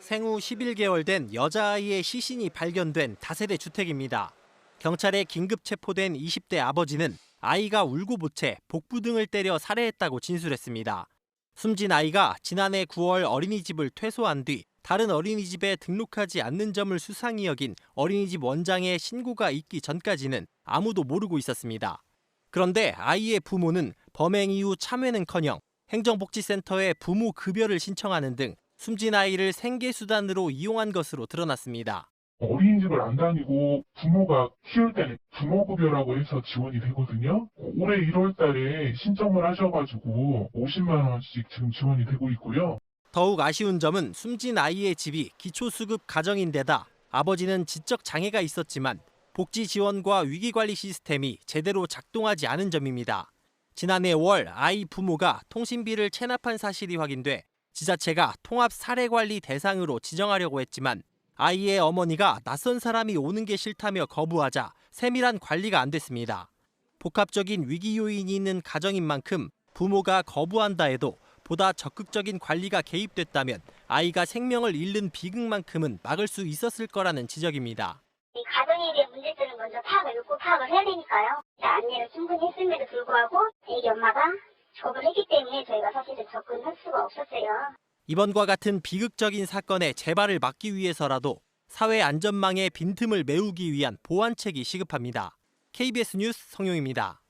생후 11개월 된 여자아이의 시신이 발견된 다세대 주택입니다. 경찰에 긴급 체포된 20대 아버지는 아이가 울고보채 복부 등을 때려 살해했다고 진술했습니다. 숨진 아이가 지난해 9월 어린이집을 퇴소한 뒤 다른 어린이집에 등록하지 않는 점을 수상히 여긴 어린이집 원장의 신고가 있기 전까지는 아무도 모르고 있었습니다. 그런데 아이의 부모는 범행 이후 참회는커녕 행정복지센터에 부모 급여를 신청하는 등 숨진 아이를 생계수단으로 이용한 것으로 드러났습니다. 어린이집을 안 다니고 부모가 키울 때는 부모급여라고 해서 지원이 되거든요. 올해 1월 달에 신청을 하셔가지고 50만 원씩 지금 지원이 되고 있고요. 더욱 아쉬운 점은 숨진 아이의 집이 기초수급 가정인데다 아버지는 지적 장애가 있었지만 복지 지원과 위기관리 시스템이 제대로 작동하지 않은 점입니다. 지난해 5월 아이 부모가 통신비를 체납한 사실이 확인돼 지자체가 통합 사례관리 대상으로 지정하려고 했지만 아이의 어머니가 낯선 사람이 오는 게 싫다며 거부하자 세밀한 관리가 안 됐습니다. 복합적인 위기 요인이 있는 가정인 만큼 부모가 거부한다 해도 보다 적극적인 관리가 개입됐다면 아이가 생명을 잃는 비극만큼은 막을 수 있었을 거라는 지적입니다. 이 가정에 대한 문제점을 먼저 파악을 해야 되니까요. 안내를 충분히 했음에도 불구하고 애기 엄마가 거부를 했기 때문에 저희가 사실은 접근할 수가 없었어요. 이번과 같은 비극적인 사건의 재발을 막기 위해서라도 사회 안전망의 빈틈을 메우기 위한 보완책이 시급합니다. KBS 뉴스 성용입니다.